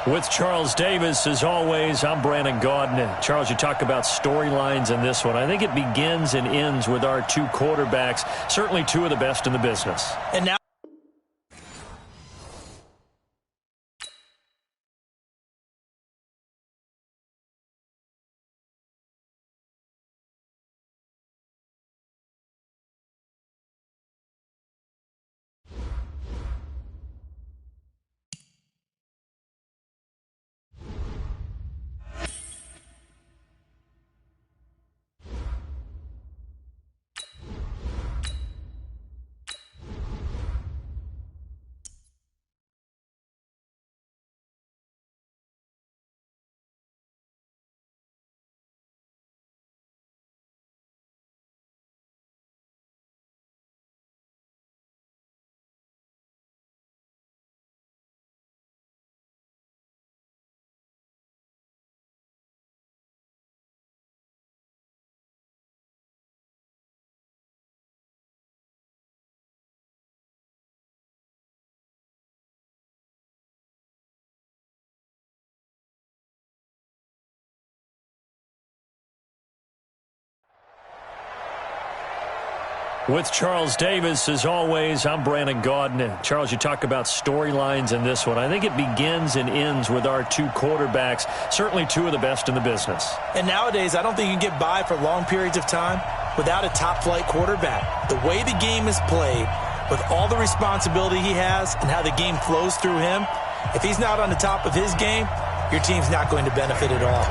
With Charles Davis, as always, I'm Brandon Gaudin. Charles, you talk about storylines in this one. I think it begins and ends with our two quarterbacks, certainly two of the best in the business. And now With Charles Davis, as always, I'm Brandon Gaudin. Charles, you talk about storylines in this one. I think it begins and ends with our two quarterbacks, certainly two of the best in the business. And nowadays, I don't think you can get by for long periods of time without a top-flight quarterback. The way the game is played, with all the responsibility he has and how the game flows through him, if he's not on the top of his game, your team's not going to benefit at all.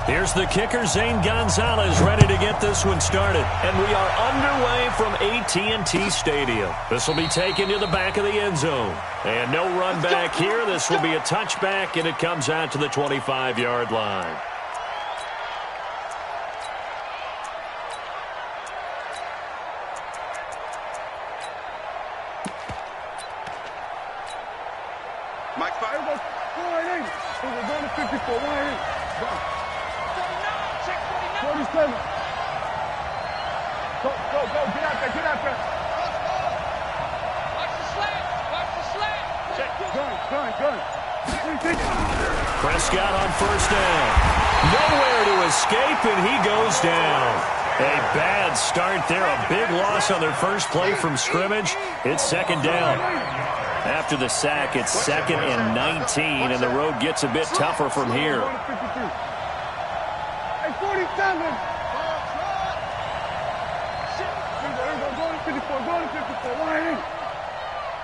Here's the kicker, Zane Gonzalez, ready to get this one started. And we are underway from AT&T Stadium. This will be taken to the back of the end zone. And no run back here. This will be a touchback, and it comes out to the 25-yard line. Mike, fire. We're going to 54. 47. Go. Get out there. Watch the slant. Gun. Prescott on first down. Nowhere to escape, and he goes down. A bad start there. A big loss on their first play from scrimmage. It's second down. After the sack, it's 2nd and 19, and the road gets a bit tougher from here. 47. Go to 54.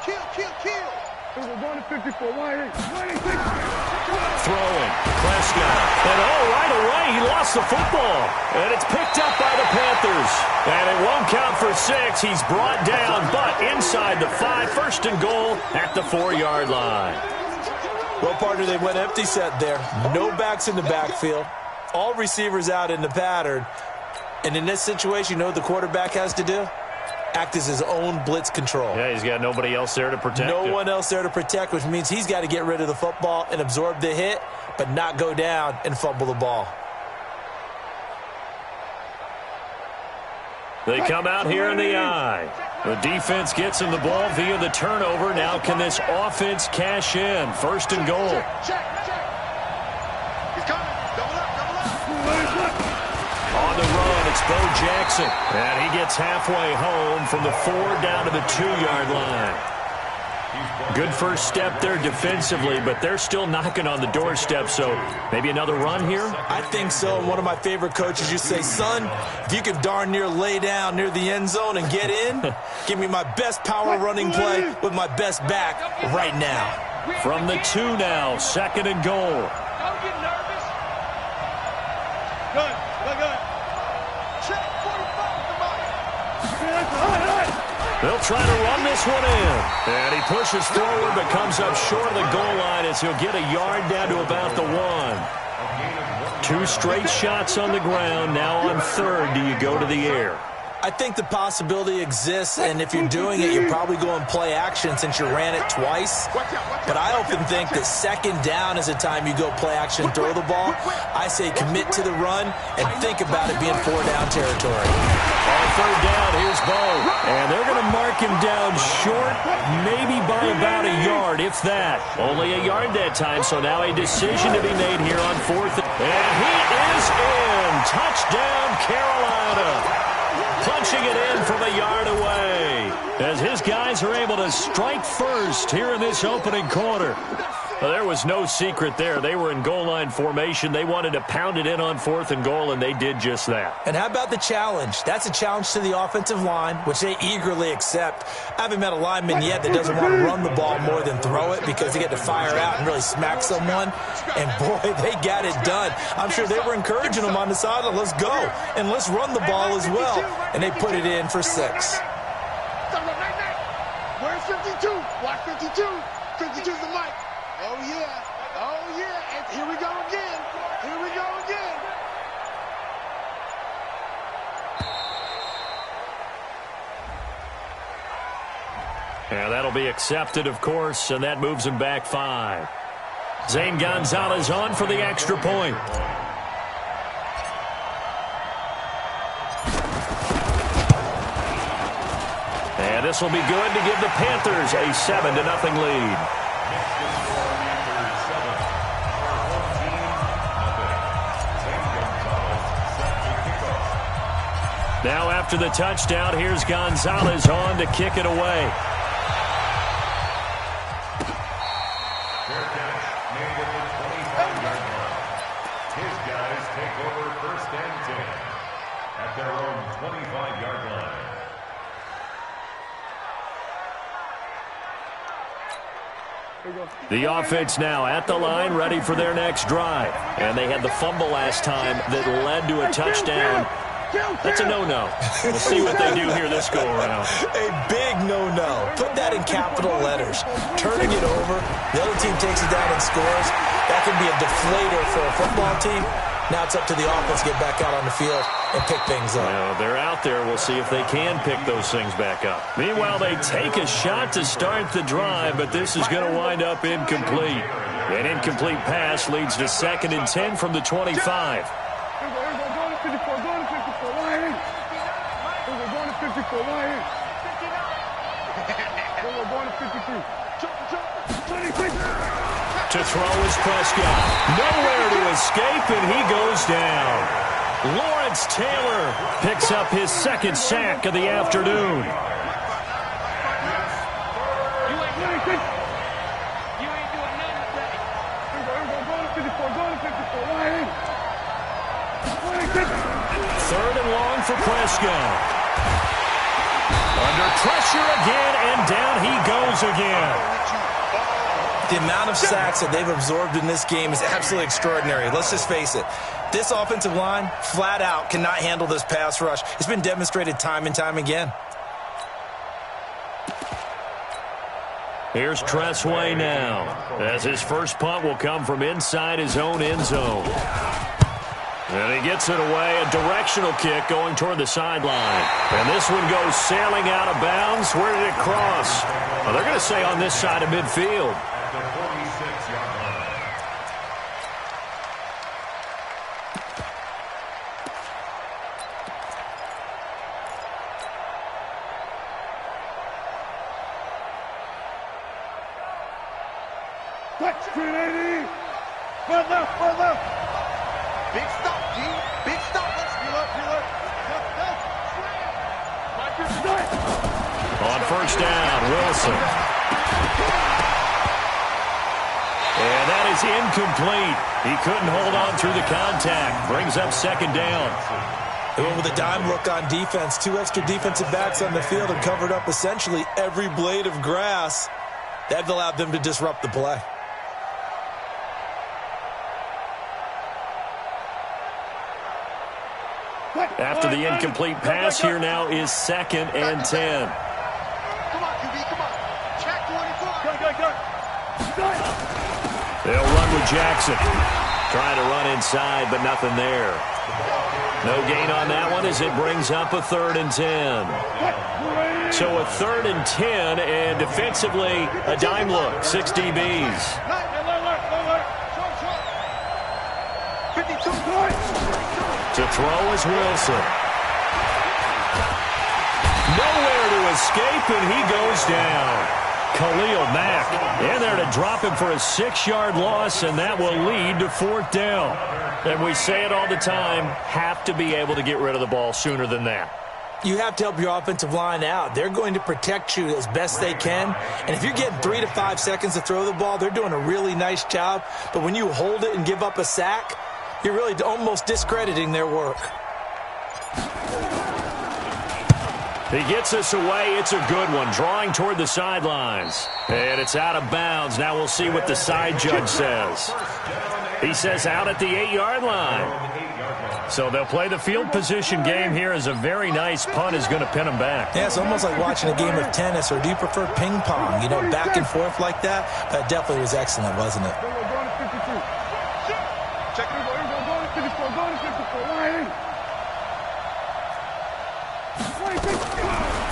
Kill. We're going to 54. Throwing. Prescott. And right away, he lost the football. And it's picked up by the Panthers. And it won't count for 6. He's brought down, but inside the 5. First and goal at the 4-yard line. Well, partner, they went empty set there. No backs in the backfield. All receivers out in the pattern. And in this situation, you know what the quarterback has to do? Act as his own blitz control. Yeah, he's got nobody else there to protect him. No one else there to protect, which means he's got to get rid of the football and absorb the hit, but not go down and fumble the ball. They come out here in the eye. The defense gets him the ball via the turnover. Now can this offense cash in? First and goal. Check. He's coming. Double up. On the run, it's Bo Jackson. And he gets halfway home from the 4 down to the 2-yard line. Good first step there defensively, but they're still knocking on the doorstep, so maybe another run here? I think so. And one of my favorite coaches used to say, son, if you could darn near lay down near the end zone and get in, give me my best power running play with my best back right now. From the 2 now, 2nd and goal. Don't get nervous. Good. Check 45. They'll try to run this one in. And he pushes forward but comes up short of the goal line as he'll get a yard down to about the 1. 2 straight shots on the ground. Now on 3rd, do you go to the air? I think the possibility exists, and if you're doing it, you're probably going play action since you ran it twice. But I often think that 2nd down is a time you go play action and throw the ball. I say commit to the run and think about it being 4 down territory. On 3rd down, here's Bo. And they're going to mark knock him down short, maybe by about a yard, if that. Only a yard that time, so now a decision to be made here on 4th. And he is in. Touchdown, Carolina. Punching it in from a yard away as his guys are able to strike first here in this opening quarter. Well, there was no secret there. They were in goal line formation. They wanted to pound it in on 4th and goal, and they did just that. And how about the challenge? That's a challenge to the offensive line, which they eagerly accept. I haven't met a lineman yet that doesn't want to run the ball more than throw it because they get to fire out and really smack someone. And, boy, they got it done. I'm sure they were encouraging them on the sideline. Let's go, and let's run the ball as well. And they put it in for 6. Where's 52? Watch 52. 52's the mic. Oh, yeah. Oh, yeah. And here we go again. Here we go again. Yeah, that'll be accepted, of course, and that moves him back 5. Zane Gonzalez on for the extra point. And this will be good to give the Panthers a 7-0 lead. Now after the touchdown, here's Gonzalez on to kick it away. Fair catch made at the 25-yard line. His guys take over 1st and 10 at their own 25-yard line. The offense now at the line, ready for their next drive. And they had the fumble last time that led to a touchdown. That's a no-no. We'll see what they do here this go-around. A big no-no. Put that in capital letters. Turning it over, the other team takes it down and scores. That can be a deflator for a football team. Now it's up to the offense to get back out on the field and pick things up. Well, they're out there. We'll see if they can pick those things back up. Meanwhile, they take a shot to start the drive, but this is going to wind up incomplete. An incomplete pass leads to 2nd and 10 from the 25. To throw is Prescott. Nowhere to escape, and he goes down. Lawrence Taylor picks up his 2nd sack of the afternoon. You ain't doing nothing today. 3rd and long for Prescott. Under pressure again, and down he goes again. The amount of sacks that they've absorbed in this game is absolutely extraordinary. Let's just face it. This offensive line, flat out, cannot handle this pass rush. It's been demonstrated time and time again. Here's Tressway now, as his first punt will come from inside his own end zone. And he gets it away, a directional kick going toward the sideline. And this one goes sailing out of bounds. Where did it cross? Well, they're going to say on this side of midfield. At the 46-yard line. Touch 380. Right left, right left. Big stop, G. Big stop. Let's reload, reload. On 1st down, Wilson. And that is incomplete. He couldn't hold on through the contact. Brings up 2nd down. They went with a dime look on defense. 2 extra defensive backs on the field and covered up essentially every blade of grass. That allowed them to disrupt the play. After the incomplete pass, here now is 2nd and 10. Come on, QB, come on. Check 24. They'll run with Jackson. Trying to run inside, but nothing there. No gain on that one as it brings up a 3rd and 10. So a 3rd and 10, and defensively, a dime look. 6 DBs. 52. To throw is Wilson. Nowhere to escape, and he goes down. Khalil Mack in there to drop him for a 6-yard loss, and that will lead to 4th down. And we say it all the time, have to be able to get rid of the ball sooner than that. You have to help your offensive line out. They're going to protect you as best they can. And if you're getting 3 to 5 seconds to throw the ball, they're doing a really nice job. But when you hold it and give up a sack, you're really almost discrediting their work. He gets us away. It's a good one. Drawing toward the sidelines. And it's out of bounds. Now we'll see what the side judge says. He says out at the 8-yard line. So they'll play the field position game here as a very nice punt is going to pin them back. Yeah, it's almost like watching a game of tennis, or do you prefer ping pong? You know, back and forth like that? That definitely was excellent, wasn't it?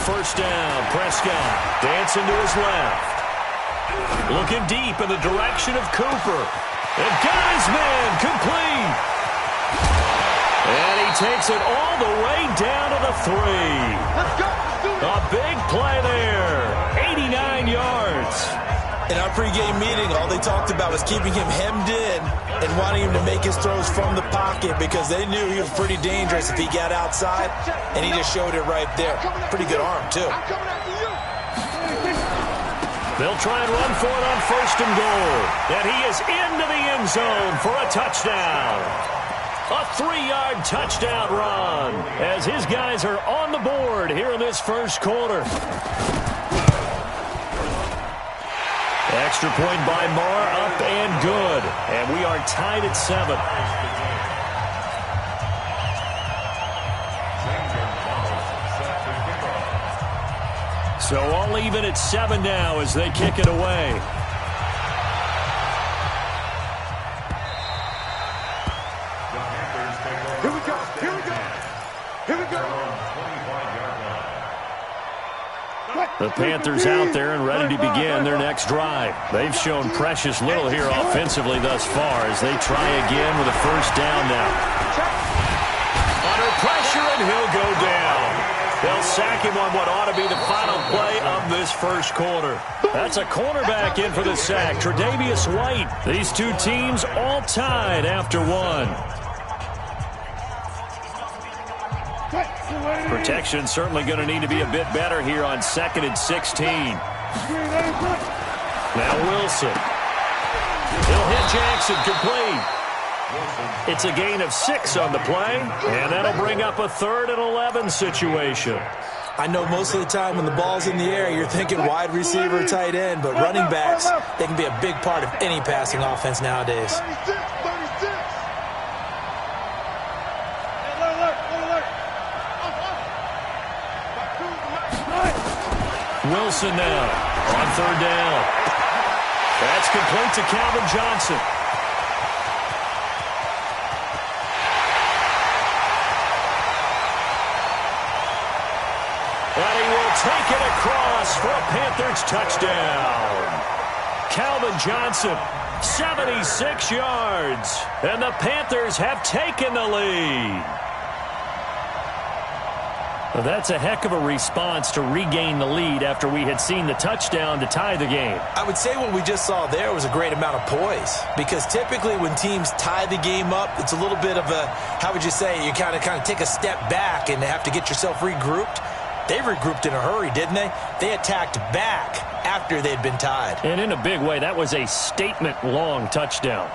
First down, Prescott dancing to his left. Looking deep in the direction of Cooper. And got his man complete. And he takes it all the way down to the 3. Let's go. A big play there. 89 yards. In our pregame meeting, all they talked about was keeping him hemmed in and wanting him to make his throws from the pocket because they knew he was pretty dangerous if he got outside, and he just showed it right there. Pretty good arm, too. I'm coming after you. They'll try and run for it on 1st and goal. And he is into the end zone for a touchdown. A 3-yard touchdown run as his guys are on the board here in this first quarter. Extra point by Marr, up and good. And we are tied at 7. So all even at 7 now as they kick it away. Here we go. Here we go. Here we go. The Panthers out there and ready to begin their next drive. They've shown precious little here offensively thus far as they try again with a first down now. Under pressure, and he'll go down. They'll sack him on what ought to be the final play of this first quarter. That's a cornerback in for the sack, Tre'Davious White. These two teams all tied after 1. Protection certainly going to need to be a bit better here on 2nd and 16. Now Wilson. He'll hit Jackson complete. It's a gain of 6 on the play, and that'll bring up a 3rd and 11 situation. I know most of the time when the ball's in the air, you're thinking wide receiver, tight end, but running backs, they can be a big part of any passing offense nowadays. 36. Wilson now on 3rd down. That's complete to Calvin Johnson. And he will take it across for a Panthers touchdown. Calvin Johnson, 76 yards. And the Panthers have taken the lead. Well, that's a heck of a response to regain the lead after we had seen the touchdown to tie the game. I would say what we just saw there was a great amount of poise, because typically when teams tie the game up, it's a little bit of a, how would you say, you kind of take a step back and have to get yourself regrouped. They regrouped in a hurry, didn't they? They attacked back after they'd been tied. And in a big way, that was a statement-long touchdown.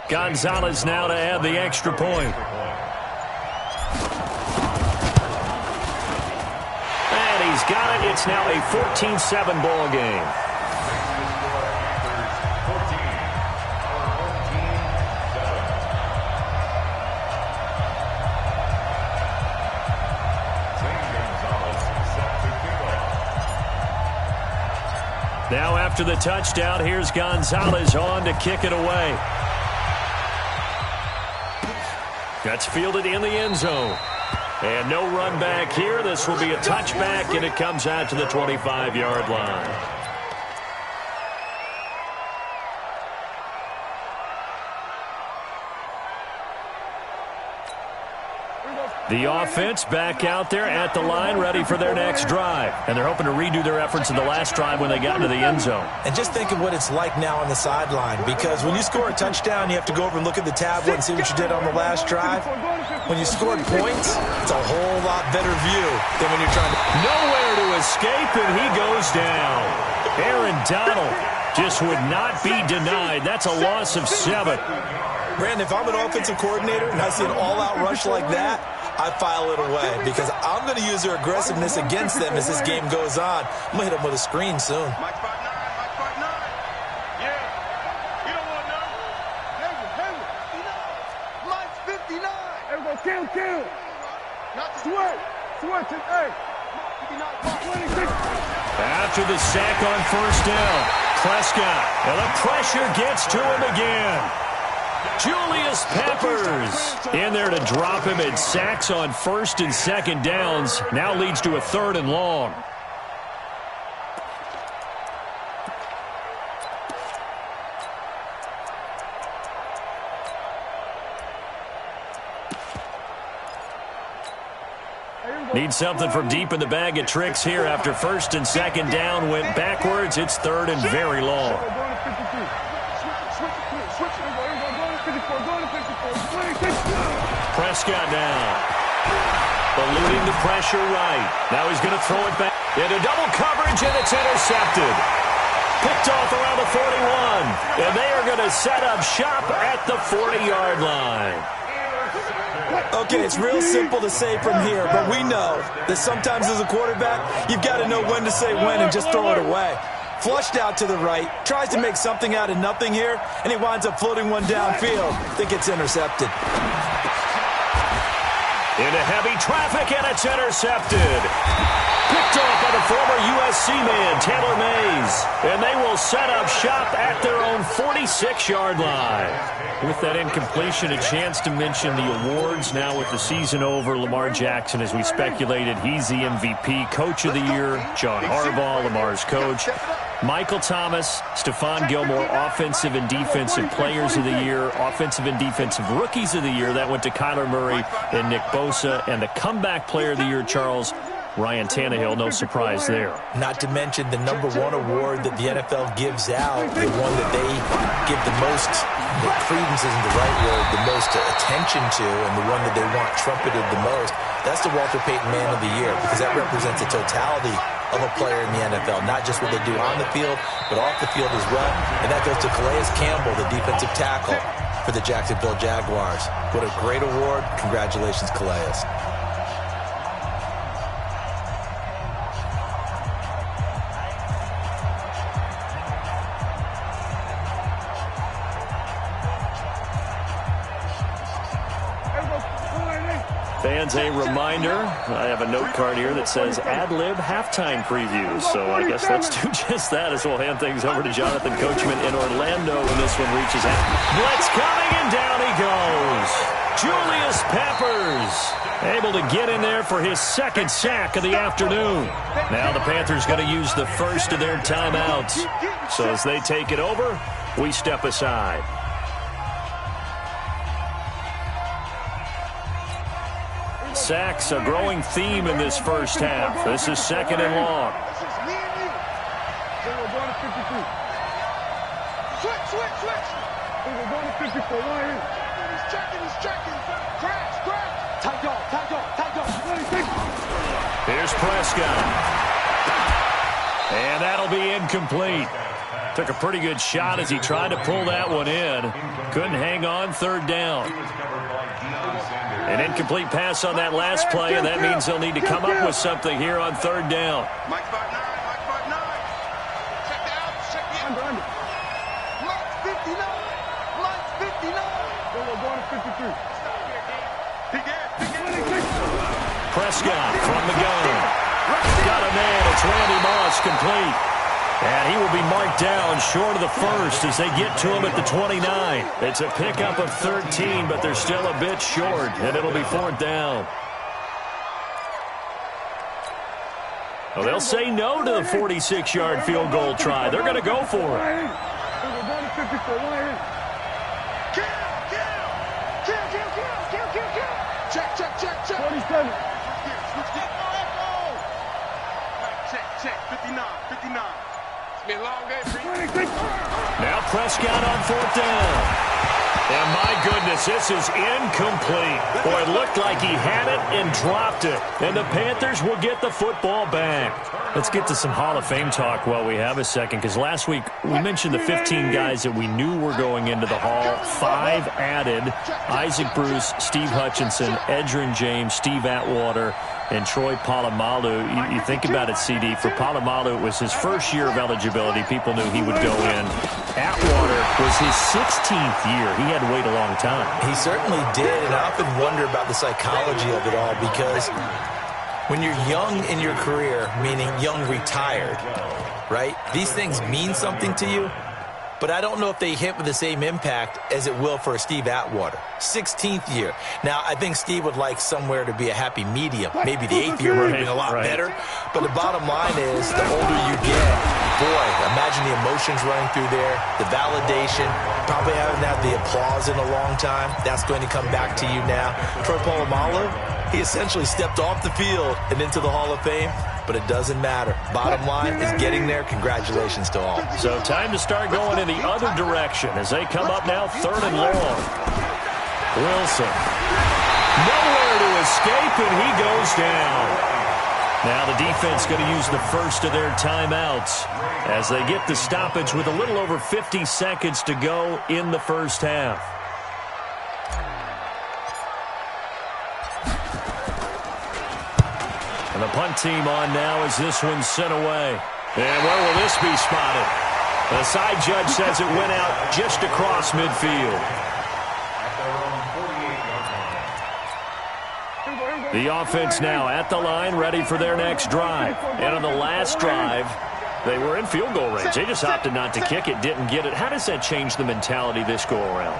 Gonzalez now to add the extra point. And he's got it. It's now a 14-7 ball game. Now after the touchdown, here's Gonzalez on to kick it away. That's fielded in the end zone. And no run back here. This will be a touchback, and it comes out to the 25-yard line. The offense back out there at the line, ready for their next drive. And they're hoping to redo their efforts in the last drive when they got into the end zone. And just think of what it's like now on the sideline, because when you score a touchdown, you have to go over and look at the tablet and see what you did on the last drive. When you scored points, it's a whole lot better view than when you're trying to... Nowhere to escape, and he goes down. Aaron Donald just would not be denied. That's a loss of 7. Brandon, if I'm an offensive coordinator and I see an all-out rush like that, I file it away because I'm going to use their aggressiveness against them as this game goes on. I'm going to hit them with a screen soon. Mike 5'9", Mike 5'9". Yeah. You don't want none. Mike's 59. Everybody kill. Not the sweat. Hey. 26. After the sack on first down, Prescott, and the pressure gets to him again. Julius Peppers in there to drop him, and sacks on first and second downs. Now leads to a 3rd and long. Need something from deep in the bag of tricks here after first and second down went backwards. It's 3rd and very long. Prescott now. Eluding the pressure right. Now he's going to throw it back into double coverage, and it's intercepted. Picked off around the 41. And they are going to set up shop at the 40-yard line. Okay, it's real simple to say from here, but we know that sometimes as a quarterback, you've got to know when to say when and just throw it away. Flushed out to the right, tries to make something out of nothing here, and he winds up floating one downfield that gets intercepted. Into heavy traffic, and it's intercepted. Picked off by the former USC man, Taylor Mays. And they will set up shop at their own 46-yard line. With that incompletion, a chance to mention the awards. Now with the season over, Lamar Jackson, as we speculated, he's the MVP, Coach of the Year. John Harbaugh, Lamar's coach. Michael Thomas, Stephon Gilmore, Offensive and Defensive Players of the Year, Offensive and Defensive Rookies of the Year. That went to Kyler Murray and Nick Bosa. And the Comeback Player of the Year, Charles, Ryan Tannehill, no surprise there. Not to mention the #1 award that the NFL gives out, the one that they give the most, the credence isn't the right word, the most attention to, and the one that they want trumpeted the most. That's the Walter Payton Man of the Year, because that represents the totality of a player in the NFL, not just what they do on the field, but off the field as well. And that goes to Calais Campbell, the defensive tackle for the Jacksonville Jaguars. What a great award. Congratulations, Calais. Fans, a reminder, I have a note card here that says ad-lib halftime previews. So I guess let's do just that as we'll hand things over to Jonathan Coachman in Orlando when this one reaches out. Blitz coming, and down he goes. Julius Peppers able to get in there for his 2nd sack of the afternoon. Now the Panthers going to use the first of their timeouts. So as they take it over, we step aside. Sacks, a growing theme in this first half. This is 2nd and long. Switch. We're going to 54. He's checking. Crash. Tight dog. Here's Prescott. And that'll be incomplete. Took a pretty good shot as he tried to pull that one in. Couldn't hang on, 3rd down. An incomplete pass on that last play, and that means they'll need to come up with something here on 3rd down. Mike 5'9". Check the out. Under. Mike's 59. We're going to 53. Prescott from the gun. Got a man. It's Randy Moss, complete. And he will be marked down short of the first as they get to him at the 29. It's a pickup of 13, but they're still a bit short, and it'll be 4th down. Well, they'll say no to the 46-yard field goal try. They're going to go for it. Check. Check. 59. It's been a long day for you. Now Prescott on 4th down. And my goodness, this is incomplete. Boy, it looked like he had it and dropped it. And the Panthers will get the football back. Let's get to some Hall of Fame talk while we have a second, because last week we mentioned the 15 guys that we knew were going into the Hall. 5 added: Isaac Bruce, Steve Hutchinson, Edgerrin James, Steve Atwater, and Troy Polamalu. You think about it, CD. For Polamalu, it was his first year of eligibility. People knew he would go in. Atwater was his 16th year. He had to wait a long time. He certainly did, and I often wonder about the psychology of it all, because when you're young in your career, meaning young retired, right, these things mean something to you. But I don't know if they hit with the same impact as it will for a Steve Atwater. 16th year. Now, I think Steve would like somewhere to be a happy medium. Maybe the 8th year would have been a lot better. But the bottom line is, the older you get, boy, imagine the emotions running through there, the validation, probably haven't had the applause in a long time. That's going to come back to you now. Troy Polamalu, he essentially stepped off the field and into the Hall of Fame. But it doesn't matter. Bottom line is getting there. Congratulations to all. So time to start going in the other direction as they come up now 3rd and long. Wilson. Nowhere to escape, and he goes down. Now the defense going to use the first of their timeouts as they get the stoppage with a little over 50 seconds to go in the first half. And the punt team on now as this one's sent away. And where will this be spotted? The side judge says it went out just across midfield. The offense now at the line, ready for their next drive. And on the last drive, they were in field goal range. They just opted not to kick it, didn't get it. How does that change the mentality this go-around?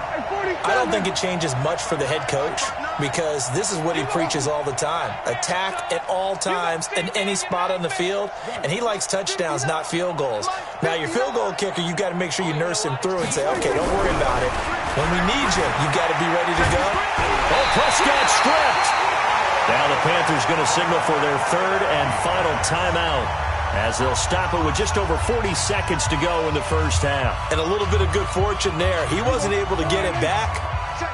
I don't think it changes much for the head coach, because this is what he preaches all the time. Attack at all times in any spot on the field, and he likes touchdowns, not field goals. Now, your field goal kicker, you've got to make sure you nurse him through and say, okay, don't worry about it. When we need you, you've got to be ready to go. Oh, Prescott stripped. Now the Panthers going to signal for their 3rd and final timeout, as they'll stop it with just over 40 seconds to go in the first half. And a little bit of good fortune there. He wasn't able to get it back,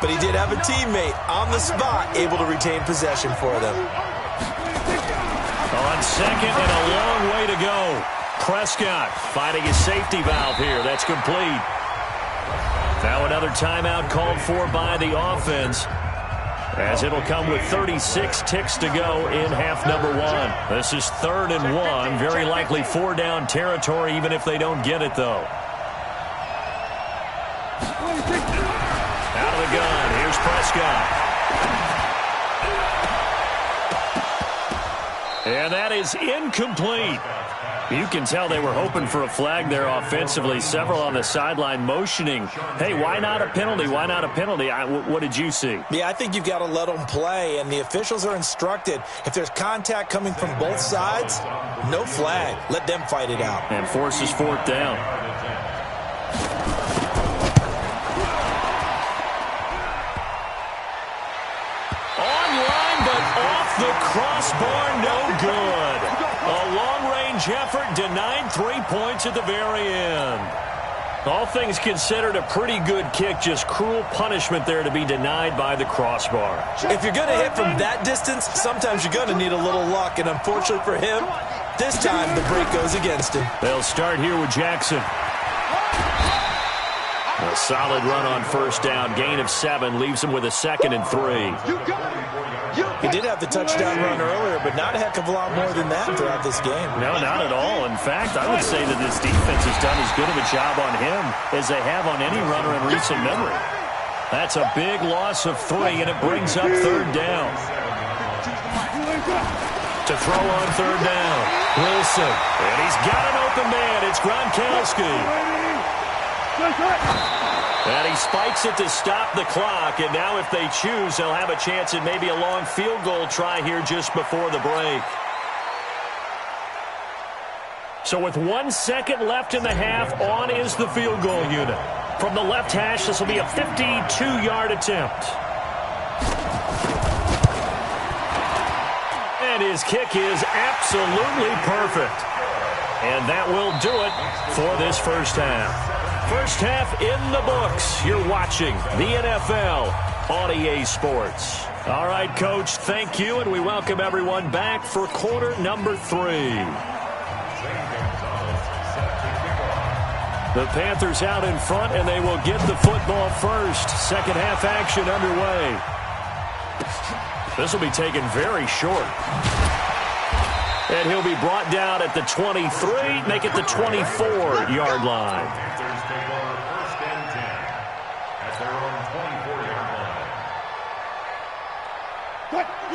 but he did have a teammate on the spot able to retain possession for them. On 2nd and a long way to go. Prescott finding his safety valve here. That's complete. Now another timeout called for by the offense, as it'll come with 36 ticks to go in half number 1. This is 3rd and 1. Very likely 4-down territory, even if they don't get it, though. Out of the gun. Here's Prescott. And that is incomplete. You can tell they were hoping for a flag there offensively. Several on the sideline motioning, hey, why not a penalty? Why not a penalty? What did you see? Yeah, I think you've got to let them play, and the officials are instructed, if there's contact coming from both sides, no flag. Let them fight it out. And forces 4th down. Online, but off the crossbar, no good. A long-range effort denied 3 points at the very end. All things considered, a pretty good kick, just cruel punishment there to be denied by the crossbar. If you're going to hit from that distance, sometimes you're going to need a little luck, and unfortunately for him, this time the break goes against him. They'll start here with Jackson. A solid run on 1st down, gain of 7, leaves him with a 2nd and 3. He did have the touchdown run earlier, but not a heck of a lot more than that throughout this game. No, not at all. In fact, I would say that this defense has done as good of a job on him as they have on any runner in recent memory. That's a big loss of 3, and it brings up 3rd down. To throw on 3rd down, Wilson. And he's got an open man. It's Gronkowski. And he spikes it to stop the clock, and now if they choose, they'll have a chance at maybe a long field goal try here just before the break. So with 1 second left in the half, on is the field goal unit. From the left hash, this will be a 52-yard attempt. And his kick is absolutely perfect. And that will do it for this first half. First half in the books. You're watching the NFL on EA Sports. All right, Coach, thank you, and we welcome everyone back for quarter number 3. The Panthers out in front, and they will get the football first. Second half action underway. This will be taken very short. And he'll be brought down at the 23, make it the 24-yard line. Panthers take over first and 10 at their own 24-yard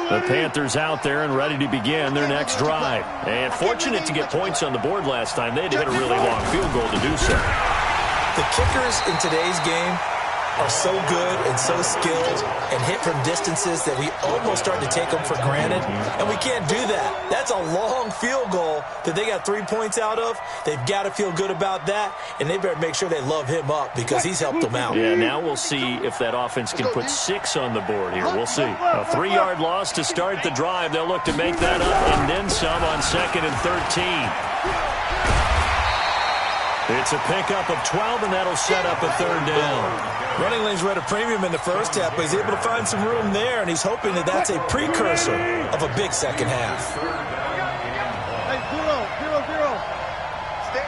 line. The Panthers out there and ready to begin their next drive. And fortunate to get points on the board last time. They had to hit a really long field goal to do so. The kickers in today's game are so good and so skilled and hit from distances that we almost start to take them for granted, and we can't do that. That's a long field goal that they got 3 points out of. They've got to feel good about that, and they better make sure they love him up because he's helped them out. Yeah, now we'll see if that offense can put 6 on the board here. We'll see. A 3-yard loss to start the drive. They'll look to make that up and then some on 2nd and 13. It's a pickup of 12, and that'll set up a 3rd down. Running lanes were at a premium in the first half, but he's able to find some room there, and he's hoping that that's a precursor of a big second half. Hey, 0-0-0. Stay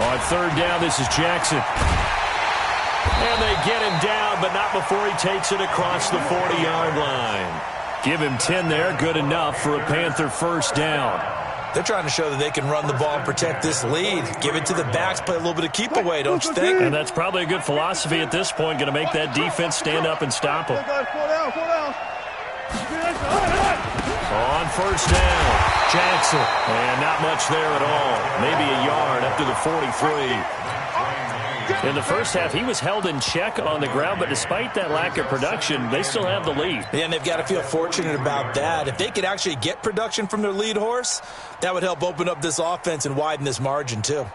on. On 3rd down, this is Jackson. And they get him down, but not before he takes it across the 40-yard line. Give him 10 there, good enough for a Panther first down. They're trying to show that they can run the ball and protect this lead. Give it to the backs, play a little bit of keep away, don't you think? And that's probably a good philosophy at this point, going to make that defense stand up and stop them. On first down, Jackson. And not much there at all. Maybe a yard up to the 43. In the first half, he was held in check on the ground, but despite that lack of production, they still have the lead. Yeah, and they've got to feel fortunate about that. If they could actually get production from their lead horse, that would help open up this offense and widen this margin too.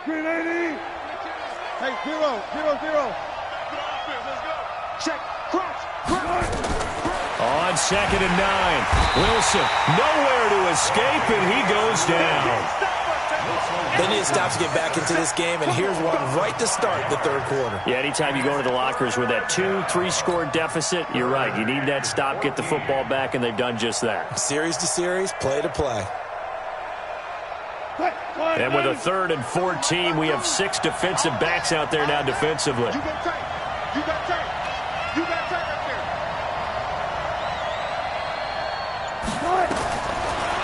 Green 80. Hey, 0-0-0. Check. Cross. On 2nd and 9, Wilson nowhere to escape, and he goes down. They need to stop to get back into this game, and here's one right to start the 3rd quarter. Yeah, anytime you go into the lockers with that 2-3 score deficit, you're right. You need that stop, get the football back, and they've done just that. Series to series, play to play. And with a 3rd and 14, we have 6 defensive backs out there now defensively. You got tight. You got tight. You got tight up there.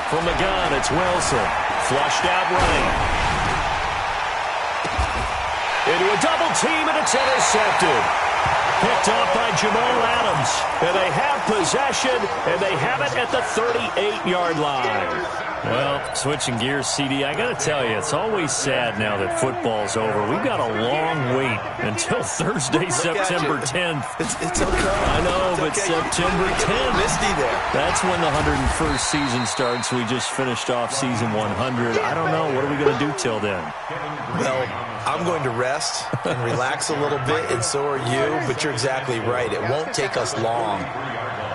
From the gun, it's Wilson. Flushed out right. Into a double team, and it's intercepted. Picked off by Jamal Adams. And they have possession, and they have it at the 38-yard line. Well, switching gears, CD, I got to tell you, it's always sad now that football's over. We've got a long wait until Thursday, September 10th. It's okay. I know, but okay. September 10th. Misty there. That's when the 101st season starts. We just finished off season 100. I don't know. What are we going to do till then? Well, I'm going to rest and relax a little bit, and so are you, but you're exactly right. It won't take us long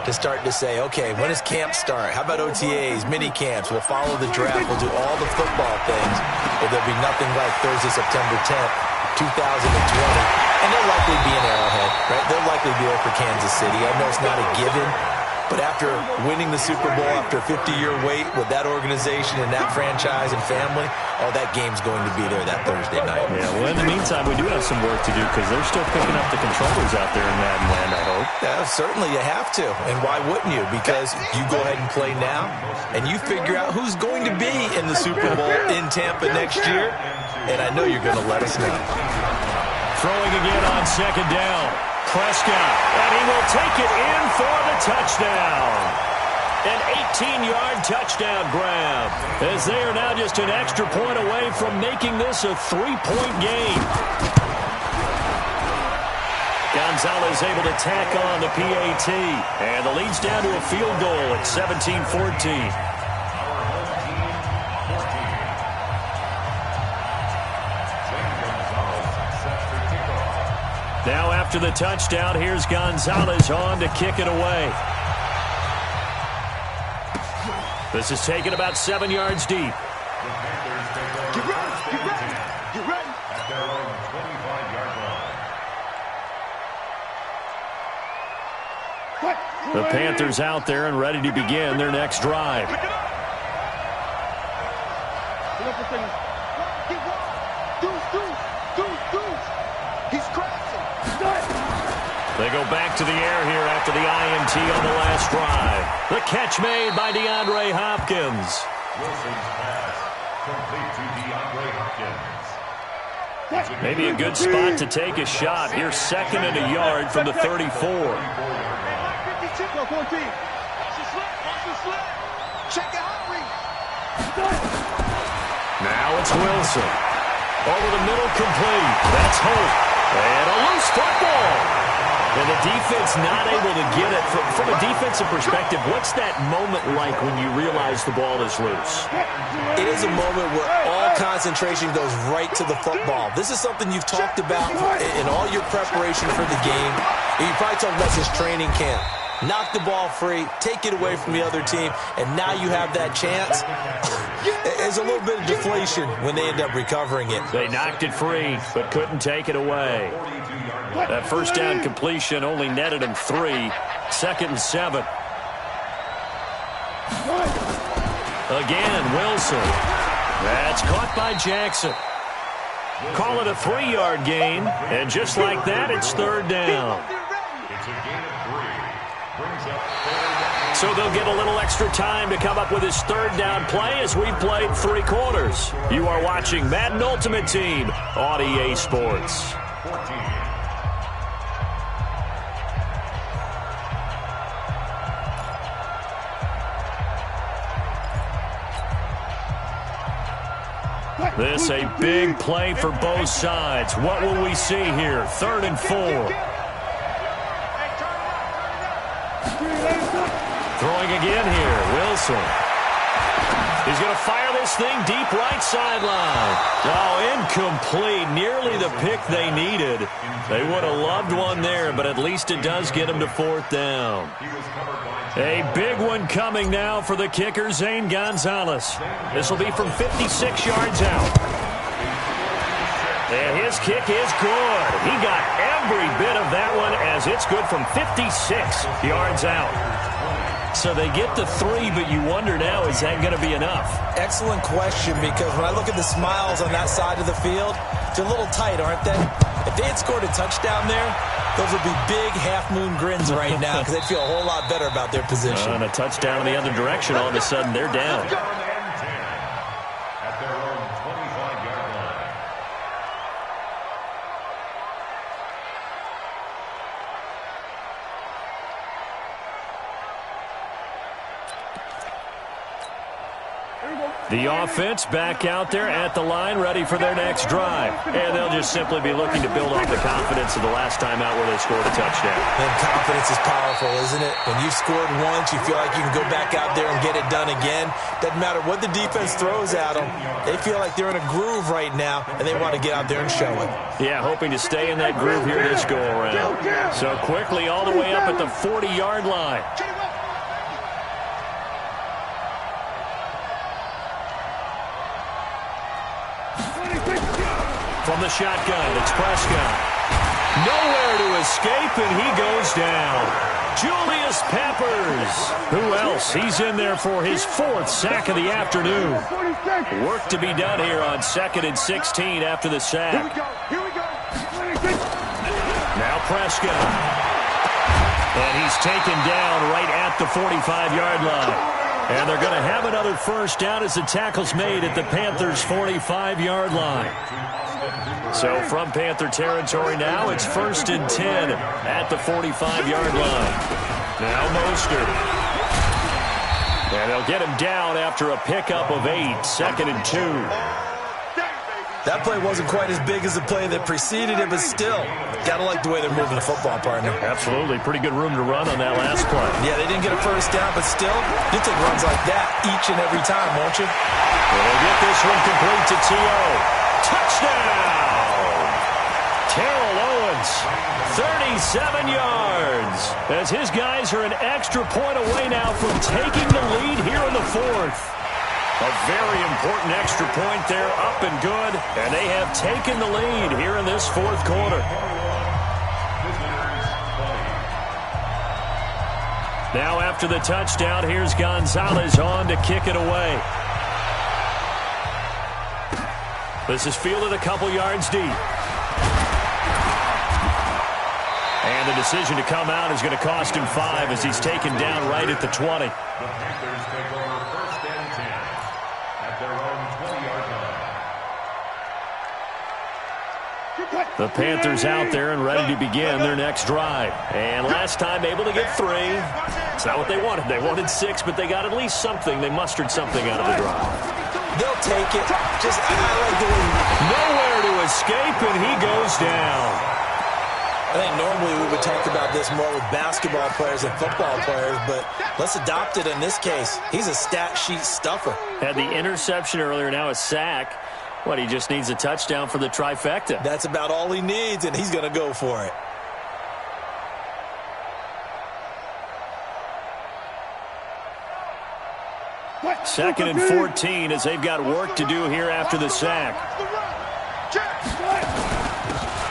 to start to say, okay, when does camp start? How about OTAs, mini camps? We'll follow the draft. We'll do all the football things. But there'll be nothing like Thursday, September 10th, 2020. And they'll likely be in Arrowhead, right? They'll likely be there for Kansas City. I know it's not a given, but after winning the Super Bowl, after a 50-year wait with that organization and that franchise and family, that game's going to be there that Thursday night. Yeah, well, in the meantime, we do have some work to do because they're still picking up the controllers out there in Madden land, I hope. Yeah, certainly you have to. And why wouldn't you? Because you go ahead and play now, and you figure out who's going to be in the Super Bowl in Tampa next year, and I know you're going to let us know. Throwing again on 2nd down. Prescott, and he will take it in for the touchdown. An 18-yard touchdown grab, as they are now just an extra point away from making this a 3-point game. Gonzalez able to tack on the PAT, and the lead's down to a field goal at 17-14. after the touchdown, here's Gonzalez on to kick it away. This is taken about 7 yards deep. Get ready, get ready, get ready. At their own 25-yard line. The Panthers out there and ready to begin their next drive. He's crashing. They go back to the air here after the INT on the last drive. The catch made by DeAndre Hopkins. Wilson's pass complete to DeAndre Hopkins. Maybe a good spot to take a shot. Here's 2nd and a yard from the 34. Now it's Wilson. Over the middle, complete. That's Hope. And a loose football. And the defense not able to get it. From a defensive perspective, what's that moment like when you realize the ball is loose? It is a moment where all concentration goes right to the football. This is something you've talked about in all your preparation for the game. And you probably talked about since training camp. Knock the ball free, take it away from the other team, and now you have that chance. There's a little bit of deflation when they end up recovering it. They knocked it free, but couldn't take it away. That first down completion only netted them 3. 2nd and 7. Again, Wilson. That's caught by Jackson. Call it a 3-yard gain, and just like that, it's 3rd down. It's a gain of 3. Brings up 3rd. So they'll get a little extra time to come up with his 3rd down play as we've played 3 quarters. You are watching Madden Ultimate Team on EA Sports. 14. This a big play for both sides. What will we see here? 3rd and 4. Throwing again here, Wilson. He's going to fire this thing deep right sideline. Oh, incomplete. Nearly the pick they needed. They would have loved one there, but at least it does get them to 4th down. A big one coming now for the kicker, Zane Gonzalez. This will be from 56 yards out. And his kick is good. He got every bit of that one as it's good from 56 yards out. So they get to 3, but you wonder now, is that going to be enough? Excellent question, because when I look at the smiles on that side of the field, they're a little tight, aren't they? If they had scored a touchdown there, those would be big half-moon grins right now because they'd feel a whole lot better about their position. And a touchdown in the other direction, all of a sudden they're down. At their own 25-yard line. The offense back out there at the line, ready for their next drive. And they'll just simply be looking to build off the confidence of the last time out where they scored a touchdown. And confidence is powerful, isn't it? When you've scored once, you feel like you can go back out there and get it done again. Doesn't matter what the defense throws at them. They feel like they're in a groove right now, and they want to get out there and show it. Yeah, hoping to stay in that groove here this go-around. So quickly all the way up at the 40-yard line. From the shotgun, it's Prescott. Nowhere to escape, and he goes down. Julius Peppers. Who else? He's in there for his 4th sack of the afternoon. Work to be done here on 2nd and 16 after the sack. Here we go. Now Prescott. And he's taken down right at the 45-yard line. And they're going to have another first down as the tackle's made at the Panthers' 45-yard line. So from Panther territory now, it's 1st and 10 at the 45-yard line. Now Mostert. And they'll get him down after a pickup of 8, 2nd and 2. That play wasn't quite as big as the play that preceded it, but still, got to like the way they're moving the football, partner. Absolutely. Pretty good room to run on that last play. Yeah, they didn't get a first down, but still, you'll take runs like that each and every time, won't you? Well, they'll get this one complete to T.O. Touchdown! Terrell Owens. yards. 37 yards. As his guys are an extra point away now from taking the lead here in the fourth. A very important extra point there, up and good. And they have taken the lead here in this fourth quarter. Now after the touchdown, here's Gonzalez on to kick it away. This is fielded a couple yards deep. And the decision to come out is going to cost him 5 as he's taken down right at the 20. The Panthers take over first and 10 at their own 20-yard line. The Panthers out there and ready to begin their next drive. And last time able to get 3. It's not what they wanted. They wanted 6, but they got at least something. They mustered something out of the drive. They'll take it. Just I like the way. Nowhere to escape, and he goes down. I think normally we would talk about this more with basketball players and football players, but let's adopt it in this case. He's a stat sheet stuffer. Had the interception earlier, now a sack. What, he just needs a touchdown for the trifecta. That's about all he needs, and he's going to go for it. Second and 14 as they've got work to do here after the sack.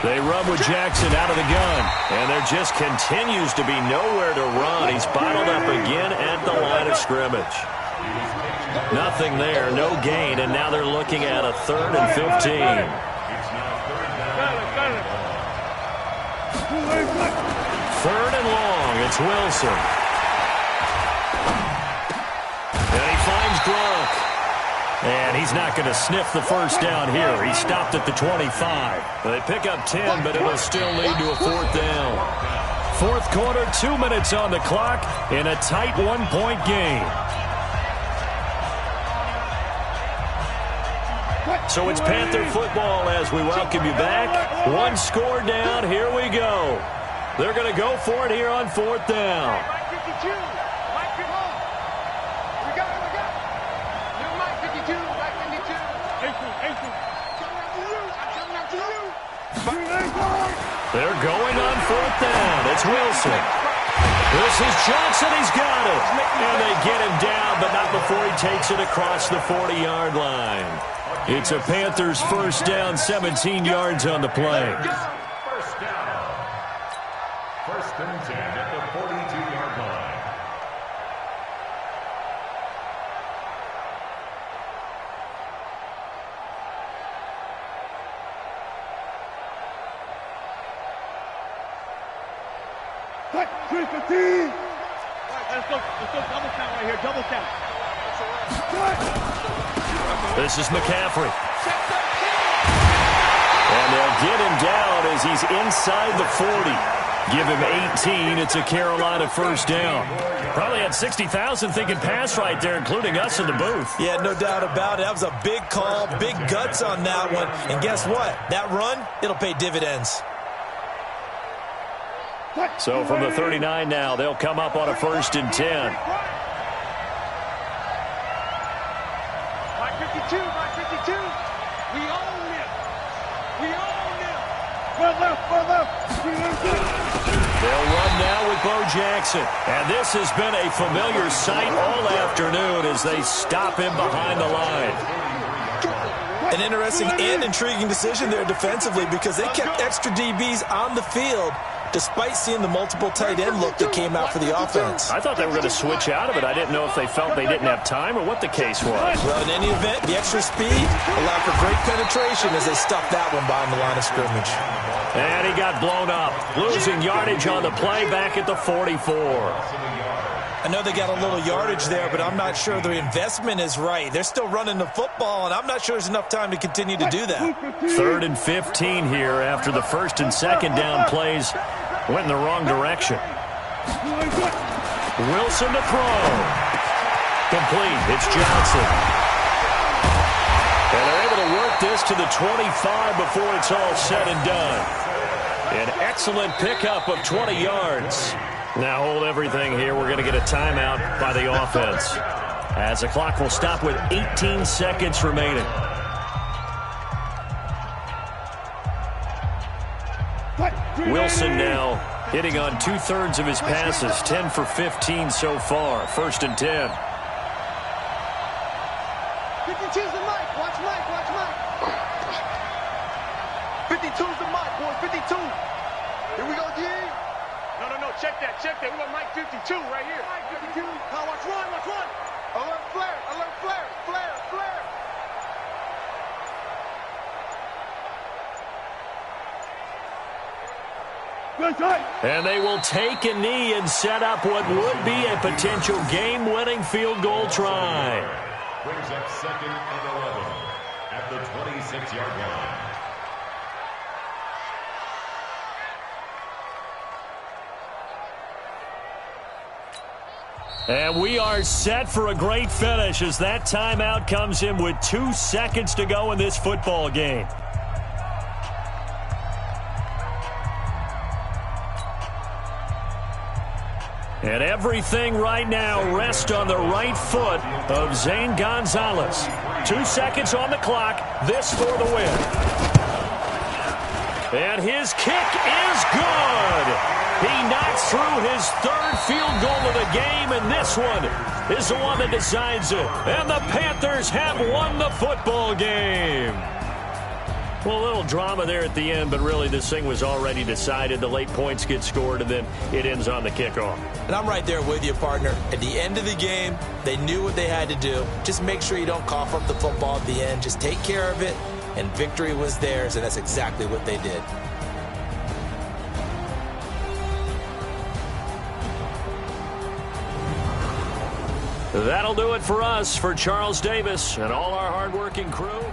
They run with Jackson out of the gun, and there just continues to be nowhere to run. He's bottled up again at the line of scrimmage. Nothing there, no gain, and now they're looking at a 3rd and 15. Third and long, it's Wilson. And he finds Gronk. And he's not going to sniff the first down here. He stopped at the 25. They pick up 10, but it'll still lead to a 4th down. Fourth quarter, 2 minutes on the clock in a tight 1-point game. So it's Panther football as we welcome you back. 1 score down. Here we go. They're going to go for it here on 4th down. They're going on 4th down. It's Wilson. This is Johnson. He's got it. And they get him down, but not before he takes it across the 40-yard line. It's a Panthers first down, 17 yards on the play. First down. First and 10 at the 42-yard line. Let's go double count right here, double count. This is McCaffrey. And they'll get him down as he's inside the 40. Give him 18. It's a Carolina first down. Probably had 60,000 thinking pass right there, including us in the booth. Yeah, no doubt about it. That was a big call, big guts on that one. And guess what? That run, it'll pay dividends. So from the 39 now, they'll come up on a 1st and 10. By 52. We own it. Well left. They'll run now with Bo Jackson. And this has been a familiar sight all afternoon as they stop him behind the line. An interesting and intriguing decision there defensively because they kept extra DBs on the field despite seeing the multiple tight end look that came out for the offense. I thought they were going to switch out of it. I didn't know if they felt they didn't have time or what the case was. Well, in any event, the extra speed allowed for great penetration as they stuffed that one behind the line of scrimmage. And he got blown up, losing yardage on the play back at the 44. I know they got a little yardage there, but I'm not sure the investment is right. They're still running the football, and I'm not sure there's enough time to continue to do that. 3rd and 15 here after the 1st and 2nd down plays went in the wrong direction. Wilson to throw. Complete. It's Johnson. And they're able to work this to the 25 before it's all said and done. An excellent pickup of 20 yards. Now hold everything here. We're going to get a timeout by the offense, as the clock will stop with 18 seconds remaining. Wilson now hitting on 2/3 of his passes, 10 for 15 so far. 1st and 10. 52's the mic. Watch Mike. Watch Mike. 52's the mic, boys. 52. Here we go, D. No. Check that. We got Mike 52 right here. Mike 52. Now watch one. Alert flare. Flare. And they will take a knee and set up what would be a potential game-winning field goal try. Brings up 2nd and 11 at the 26-yard line. And we are set for a great finish as that timeout comes in with 2 seconds to go in this football game. And everything right now rests on the right foot of Zane Gonzalez. 2 seconds on the clock. This for the win. And his kick is good. He knocks through his 3rd field goal of the game, and this one is the one that decides it. And the Panthers have won the football game. Well, a little drama there at the end, but really this thing was already decided. The late points get scored, and then it ends on the kickoff. And I'm right there with you, partner. At the end of the game, they knew what they had to do. Just make sure you don't cough up the football at the end. Just take care of it, and victory was theirs, and that's exactly what they did. That'll do it for us. For Charles Davis and all our hardworking crew.